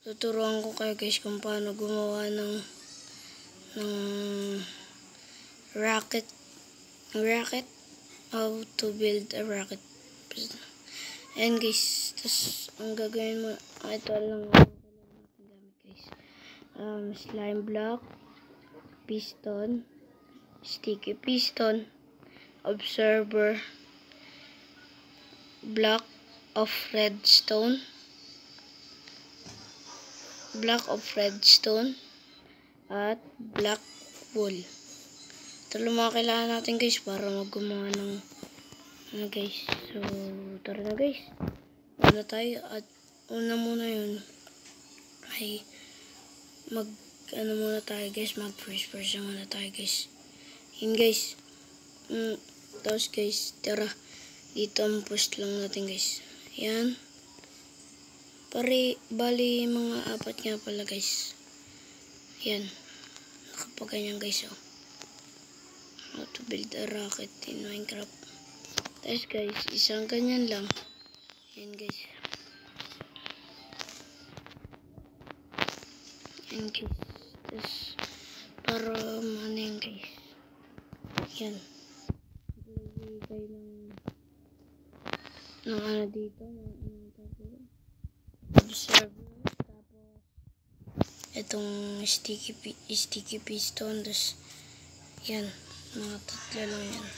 Tuturuan ko kayo guys kung paano gumawa ng rocket. How to build a rocket. And guys, tapos ang gagawin mo, ito lang gamit guys. Slime block, piston, sticky piston, observer, block of redstone, at black wool. Ito lang mga kailangan natin guys para gumawa ng guys. So tara na guys, wala tayo. At una muna yun ay mag first person muna tayo guys. Yun guys. Tapos guys, tara dito ang post lang natin guys. Yan. Bali mga 4 nga pala guys. Yan. Nakapaganyan guys oh. How to build a rocket in Minecraft. Tapos guys, isang ganyan lang. Yan guys. Yan guys. Tapos para yan guys. Yan. Maglagay kayo ng ano dito. Observer. Tapos itong sticky piston. Tapos yan. Mga 3 lang yan.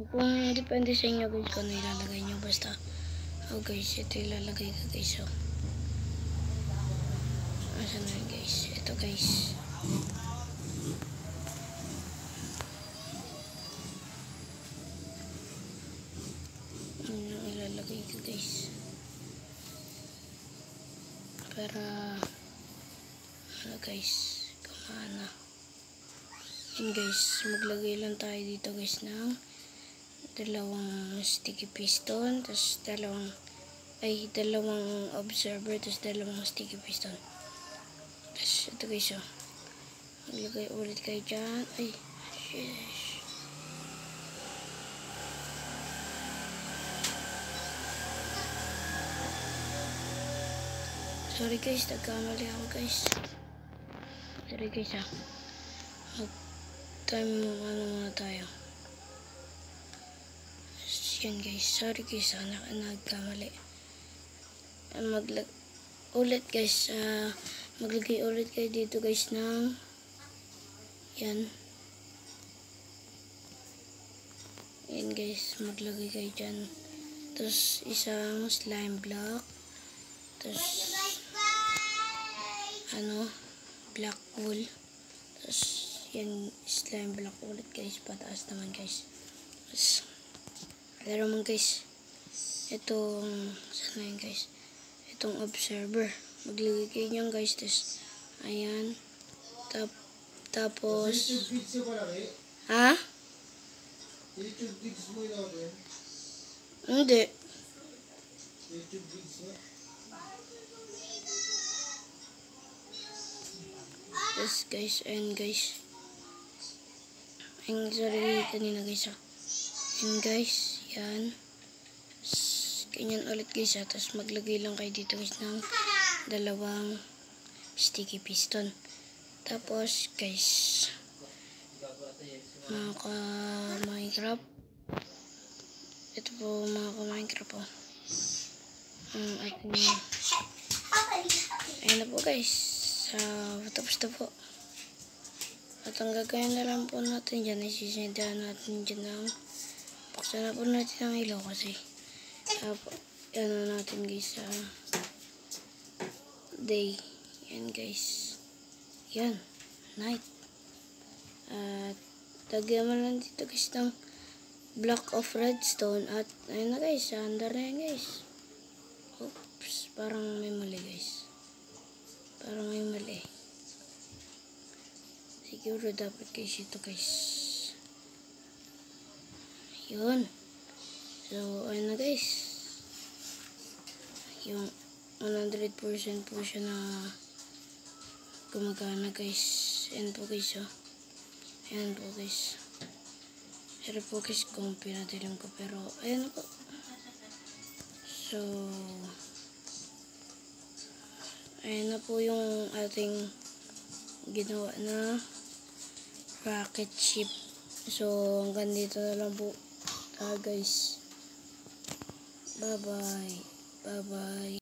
Kung depende sa inyo guys kung ano ilalagay nyo. Basta guys, ito ilalagay ko guys. Asan na guys? Ito guys. Ano ilalagay ko guys. Para guys, kumana. Yan guys, maglagay lang tayo dito guys ng 2 sticky piston, tapos 2 observer, tapos 2 sticky piston. Tapos ito guys maglagay ulit kayo dyan. Ay, sheesh. Sorry guys, nagkamali ako guys. Sorry guys time muna tayo. Yan guys, sorry guys nagkamali. Maglagay ulit kayo dito guys ng yan guys, maglagay kayo dyan. Tapos isang slime block, tapos black wool, tapos yan slime block ulit guys, pataas naman guys. Tapos pero naman guys, itong saan na yun guys, itong observer, maglagay kayo nyan guys. Tapos ayan, tapos ha? YouTube videos mo ilagay? Hindi. YouTube videos mo? Yes guys, and guys, sorry kanina guys and guys, yan ganyan ulit guys tapos maglagay lang kayo dito guys ng 2 sticky piston. Tapos guys, mga ka-Minecraft, ito po mga ka-Minecraft ayan na po guys. Tapos na po. At ang gagawin na lang po natin dyan, isisindahan natin dyan ng buksan na po natin ang ilaw kasi yan na natin guys day. Yan guys, yan night. At lagyan mo lang dito guys ng block of redstone. At ayun na guys, under na yan guys. Oops, parang may mali guys. Siguro dapat guys ito guys. Yun. So ayun na guys, yung 100% po siya na gumagana guys. Ayan po guys ayan po guys. Pero po guys kung pinadilim ko, pero ayan po. So Ayan na po yung ating ginawa na rocket ship. So, hanggang dito na lang po, guys. Bye-bye. Bye-bye.